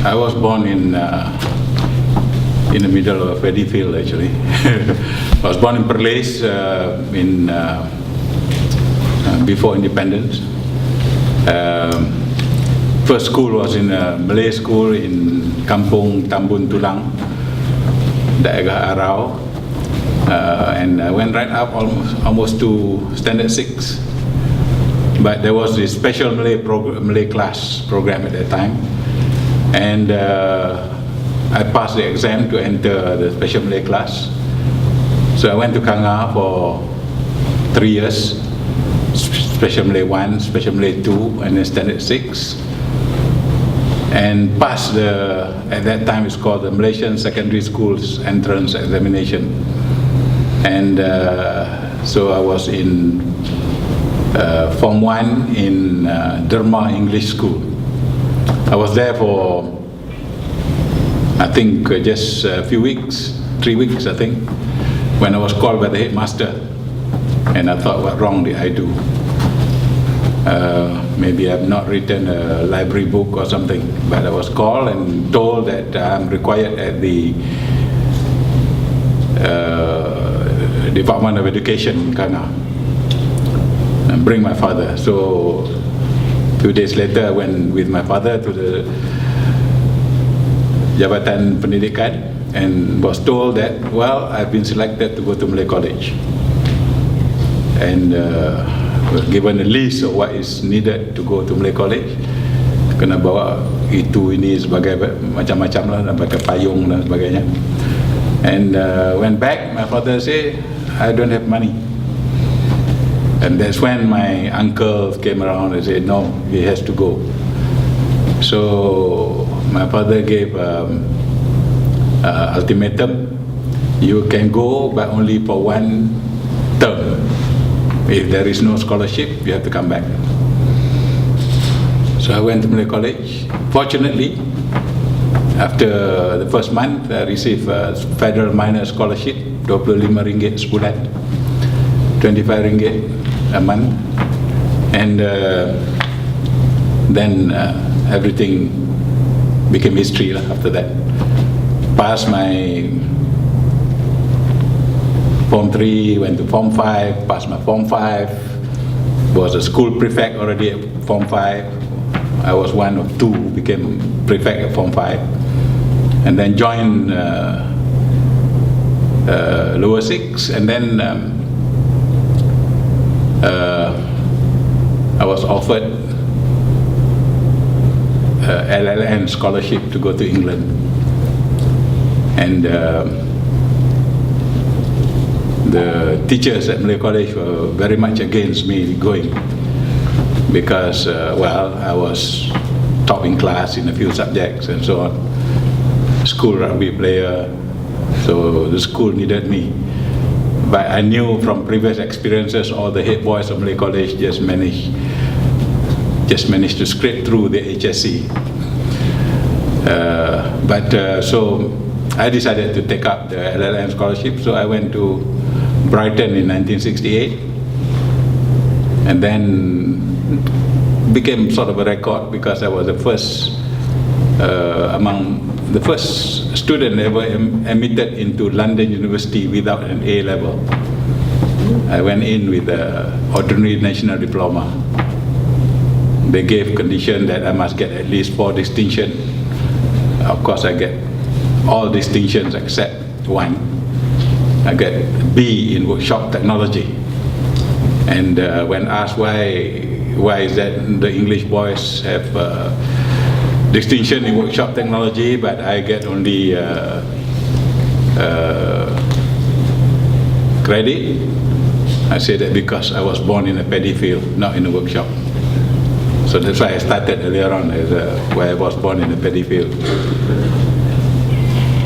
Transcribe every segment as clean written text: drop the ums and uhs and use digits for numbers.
I was born in the middle of a paddy field, actually. I was born in Perlis before independence. First school was in a Malay school in Kampung Tambun Tulang, daerah Arau, and I went right up almost to standard 6. But there was this special Malay class program at that time, and I passed the exam to enter the special Malay class. So I went to Kanga for 3 years, special Malay 1, special Malay 2, and then standard 6, and passed at that time it's called the Malaysian Secondary Schools Entrance Examination. And so I was in Form 1 in Derma English School. I was there for, I think, just a few weeks, 3 weeks, I think, when I was called by the headmaster. And I thought, what wrong did I do? Maybe I've not written a library book or something, but I was called and told that I'm required at the Department of Education in Kanga and bring my father. So a few days later I went with my father to the Jabatan Pendidikan and was told that, well, I've been selected to go to Malay College, and was given a list of what is needed to go to Malay College. Kena bawa itu ini sebagai macam-macam lah, dan pakai payung dan sebagainya. And went back, my father said, I don't have money. And that's when my uncle came around and said, no, he has to go. So my father gave ultimatum, you can go but only for 1 term. If there is no scholarship, you have to come back. So I went to Malay College. Fortunately, after the first month, I received a federal minor scholarship, RM25 sebulan, RM25 a month, and then everything became history after that. Passed my Form 3, went to Form 5, passed my Form 5, was a school prefect already at Form 5. I was one of 2 who became prefect at Form 5, and then joined lower 6, and then I was offered LLM scholarship to go to England, and the teachers at Malay College were very much against me going, because well, I was top in class in a few subjects and so on, school rugby player, so the school needed me. But I knew from previous experiences, all the head boys of Malay College just managed to scrape through the HSC. So I decided to take up the LLM scholarship, so I went to Brighton in 1968, and then became sort of a record because I was the first among the first student ever admitted into London University without an A level. I went in with an ordinary national diploma. They gave condition that I must get at least 4 distinctions. Of course, I get all distinctions except 1. I get B in workshop technology. And when asked why is that the English boys have distinction in workshop technology, but I get only credit, I say that because I was born in a paddy field, not in a workshop. So that's why I started earlier on as where I was born in a paddy field.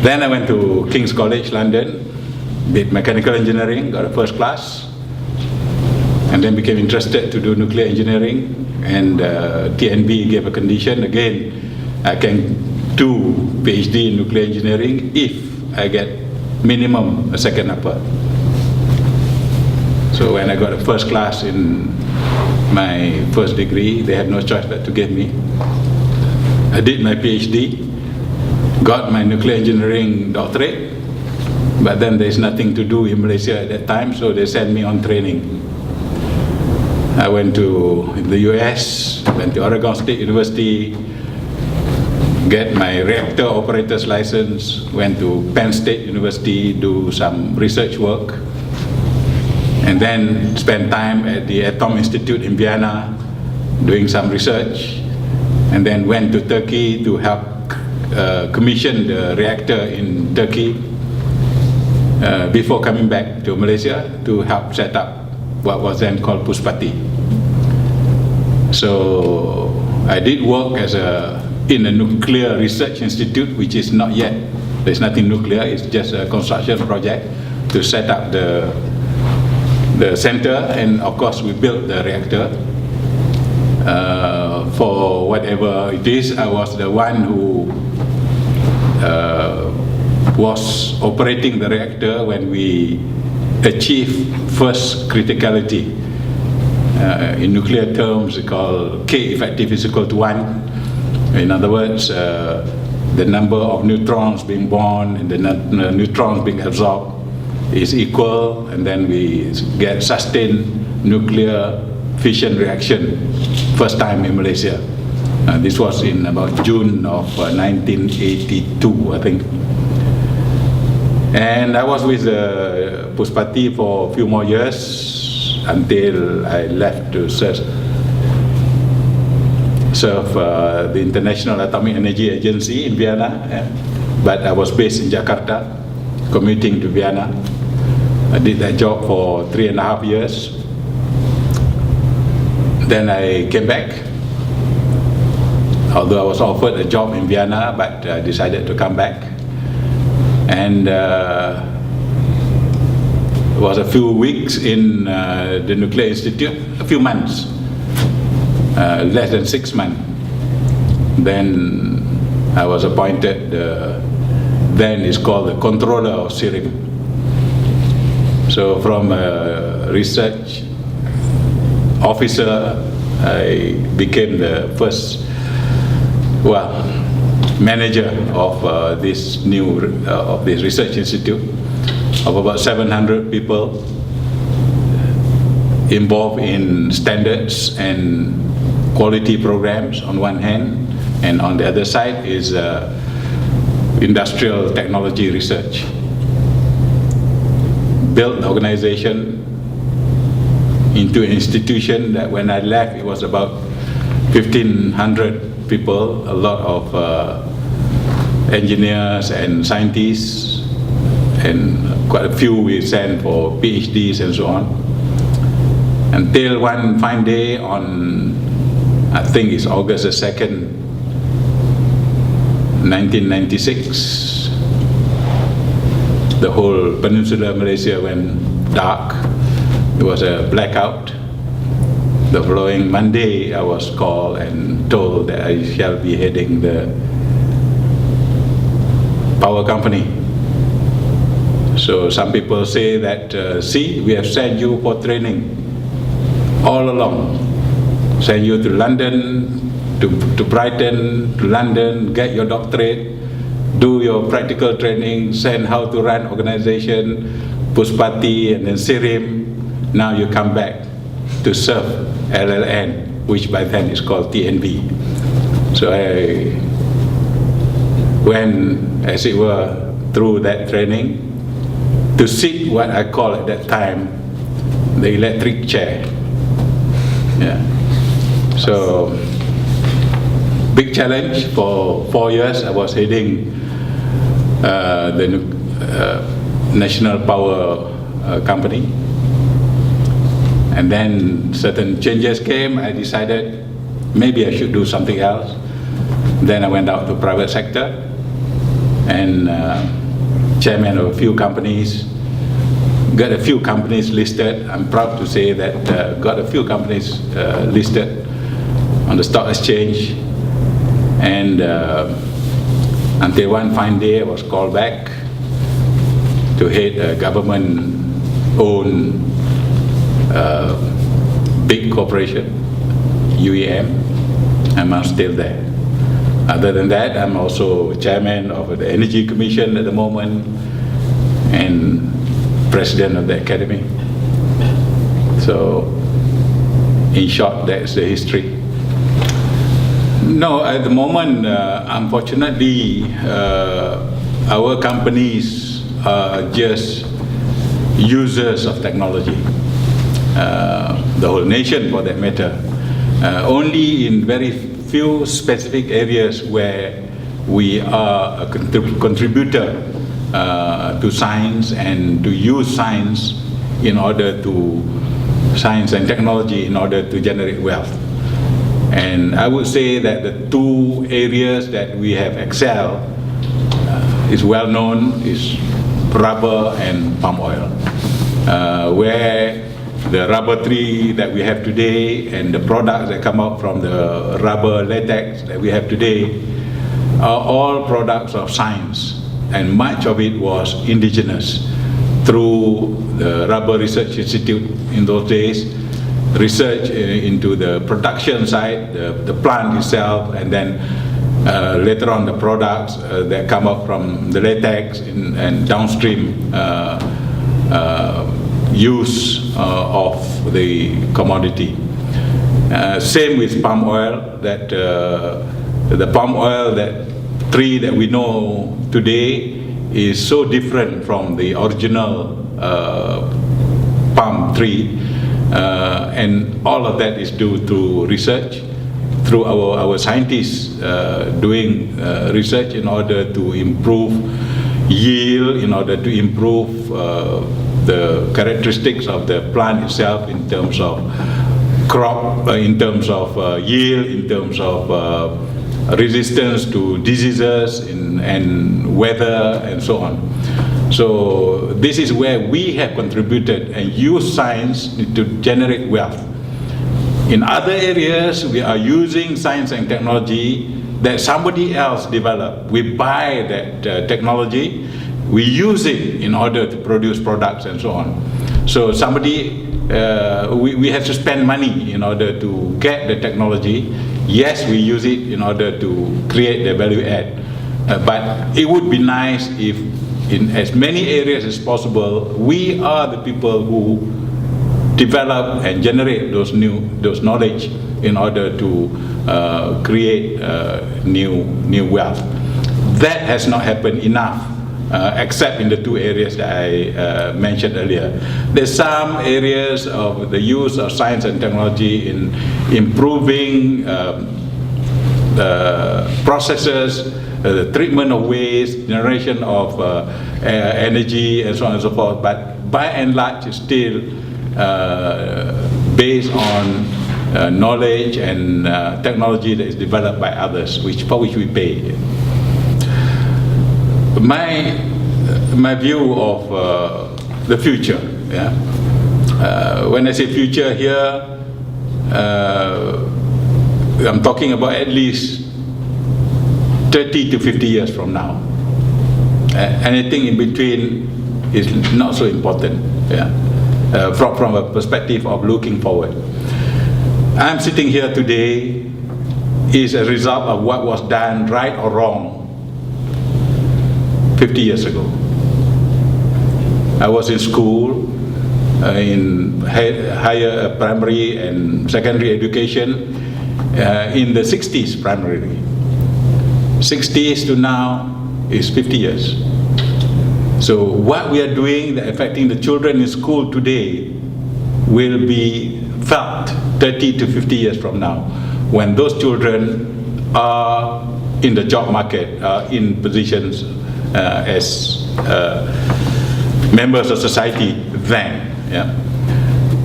Then I went to King's College, London, did mechanical engineering, got a first class, and then became interested to do nuclear engineering, and TNB gave a condition again, I can do PhD in nuclear engineering if I get minimum a second upper. So when I got a first class in my first degree, they had no choice but to give me. I did my PhD, got my nuclear engineering doctorate, but then there's nothing to do in Malaysia at that time, so they sent me on training. I went to the US, went to Oregon State University, get my reactor operator's license, went to Penn State University, do some research work, and then spent time at the Atom Institute in Vienna doing some research, and then went to Turkey to help commission the reactor in Turkey before coming back to Malaysia to help set up what was then called Puspati. So I did work in a nuclear research institute, which is not yet, there's nothing nuclear, it's just a construction project to set up the center, and of course we built the reactor. For whatever it is, I was the one who was operating the reactor when we achieved first criticality. In nuclear terms, it's called K effective is equal to 1. In other words, the number of neutrons being born and the neutrons being absorbed is equal, and then we get sustained nuclear fission reaction, first time in Malaysia. This was in about June of 1982, I think. And I was with Puspati for a few more years until I left to serve the International Atomic Energy Agency in Vienna. But I was based in Jakarta, commuting to Vienna. I did that job for 3.5 years. Then I came back, although I was offered a job in Vienna, but I decided to come back. And it was a few weeks in the Nuclear Institute, a few months, less than 6 months. Then I was appointed, then it's called the controller of SIRIM. So from a research officer, I became the first, manager of this research institute of about 700 people involved in standards and quality programs on one hand, and on the other side is industrial technology research. Built the organization into an institution that when I left it was about 1,500 people, a lot of engineers and scientists, and quite a few we sent for PhDs and so on. Until one fine day on, I think it's August the 2nd, 1996, the whole peninsular Malaysia went dark. It was a blackout. The following Monday, I was called and told that I shall be heading the power company. So some people say that, see, we have sent you for training all along. Send you to London, to Brighton, to London, get your doctorate, do your practical training, send how to run organization, Puspati and then SIRIM. Now you come back to serve LLN, which by then is called TNB. So I went, as it were, through that training to sit what I call at that time the electric chair. Yeah. So big challenge. For 4 years I was heading the national power company. And then certain changes came. I decided maybe I should do something else. Then I went out to private sector and chairman of a few companies. Got a few companies listed. I'm proud to say that got a few companies listed on the stock exchange. And until one fine day I was called back to head a government-owned big corporation, UEM. I'm still there. Other than that, I'm also chairman of the Energy Commission at the moment and president of the academy. So, in short, that's the history. No, at the moment, unfortunately, our companies are just users of technology. The whole nation, for that matter. Only in very few specific areas where we are a contributor to science and to use science science and technology in order to generate wealth. And I would say that the two areas that we have excelled is well known is rubber and palm oil, where the rubber tree that we have today and the products that come out from the rubber latex that we have today are all products of science, and much of it was indigenous through the Rubber Research Institute in those days, research into the production side, the plant itself, and then later on the products that come up from the latex and downstream use of the commodity. Same with palm oil, that the palm oil, that tree that we know today is so different from the original palm tree, and all of that is due to research, through our scientists doing research in order to improve yield, in order to improve the characteristics of the plant itself in terms of crop, in terms of yield, in terms of resistance to diseases and weather and so on. So this is where we have contributed and used science to generate wealth. In other areas, we are using science and technology that somebody else developed. We buy that technology, we use it in order to produce products and so on. So somebody, we have to spend money in order to get the technology. Yes, we use it in order to create the value add. But it would be nice if in as many areas as possible, we are the people who develop and generate those knowledge in order to create new wealth. That has not happened enough, except in the two areas that I mentioned earlier. There's some areas of the use of science and technology in improving the processes, the treatment of waste, generation of energy, and so on and so forth. But by and large, it's still based on knowledge and technology that is developed by others, for which we pay. My view of the future, yeah. When I say future here, I'm talking about at least 30 to 50 years from now. Anything in between is not so important, yeah. From a perspective of looking forward. I'm sitting here today is a result of what was done, right or wrong, 50 years ago. I was in school, in higher primary and secondary education in the 60s primarily. 60s to now is 50 years. So what we are doing that affecting the children in school today will be felt 30 to 50 years from now, when those children are in the job market, in positions as members of society then. Yeah.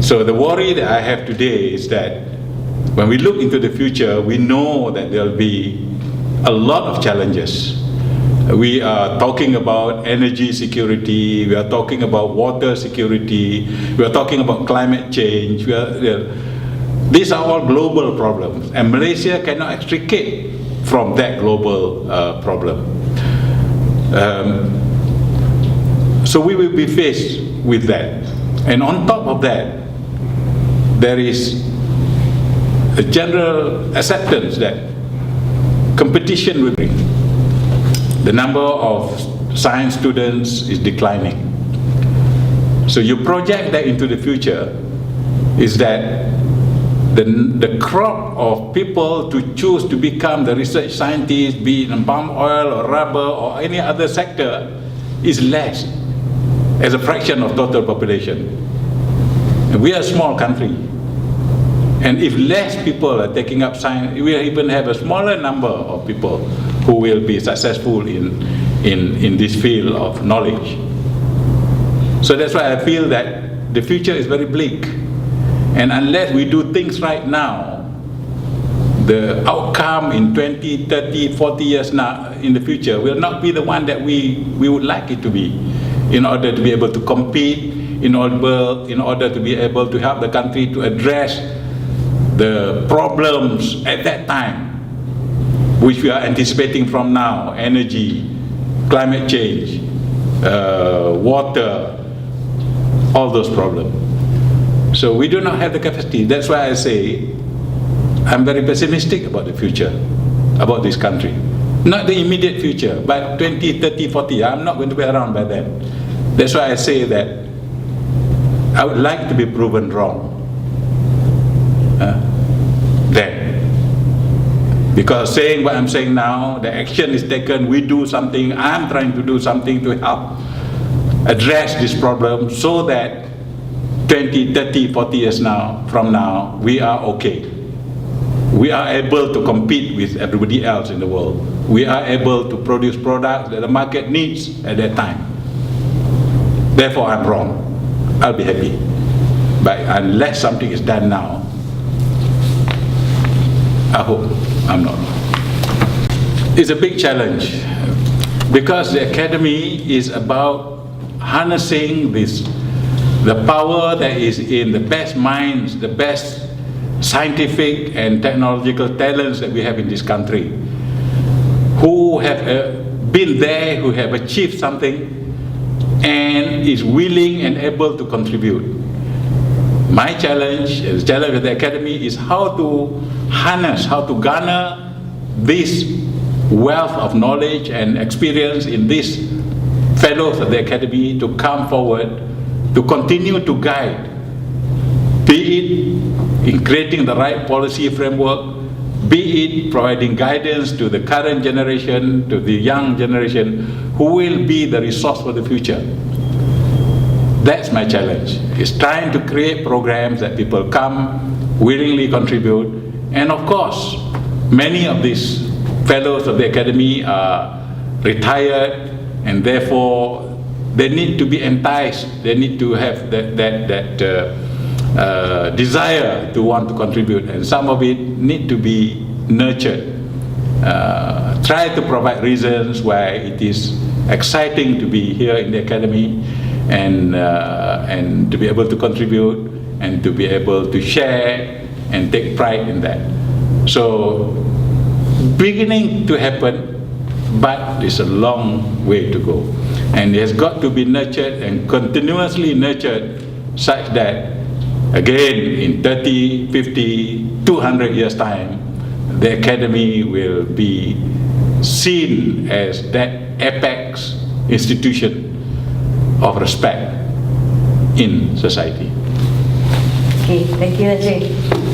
So the worry that I have today is that when we look into the future, we know that there will be a lot of challenges. We are talking about energy security, we are talking about water security, we are talking about climate change. These are all global problems, and Malaysia cannot extricate from that global problem. So we will be faced with that. And on top of that, there is a general acceptance that competition will bring. The number of science students is declining. So you project that into the future, is that the crop of people to choose to become the research scientists, be it in palm oil or rubber or any other sector, is less as a fraction of total population. And we are a small country. And if less people are taking up science, we will even have a smaller number of people who will be successful in this field of knowledge. So that's why I feel that the future is very bleak. And unless we do things right now, the outcome in 20, 30, 40 years now in the future will not be the one that we would like it to be, in order to be able to compete, in order to be able to help the country to address the problems at that time, which we are anticipating from now: energy, climate change, water, all those problems. So we do not have the capacity. That's why I say I'm very pessimistic about the future, about this country. Not the immediate future, but 20, 30, 40, I'm not going to be around by then. That's why I say that I would like to be proven wrong. Then. Because saying what I'm saying now, the action is taken, we do something, I'm trying to do something to help address this problem so that 20, 30, 40 years from now, we are okay. We are able to compete with everybody else in the world. We are able to produce products that the market needs at that time. Therefore, I'm wrong. I'll be happy. But unless something is done now, I hope I'm not wrong. It's a big challenge because the academy is about harnessing the power that is in the best minds, the best scientific and technological talents that we have in this country, who have been there, who have achieved something, and is willing and able to contribute. My challenge, the challenge of the academy, is how to harness, how to garner this wealth of knowledge and experience in these fellows of the academy to come forward, to continue to guide, be it in creating the right policy framework, be it providing guidance to the current generation, to the young generation, who will be the resource for the future. That's my challenge, is trying to create programs that people come, willingly contribute, and of course, many of these fellows of the academy are retired, and therefore they need to be enticed, they need to have that desire to want to contribute, and some of it need to be nurtured. Try to provide reasons why it is exciting to be here in the academy, and to be able to contribute, and to be able to share and take pride in that. So, beginning to happen, but there's a long way to go. And it has got to be nurtured and continuously nurtured such that, again, in 30, 50, 200 years' time, the academy will be seen as that apex institution of respect in society. Okay, thank you, Najib.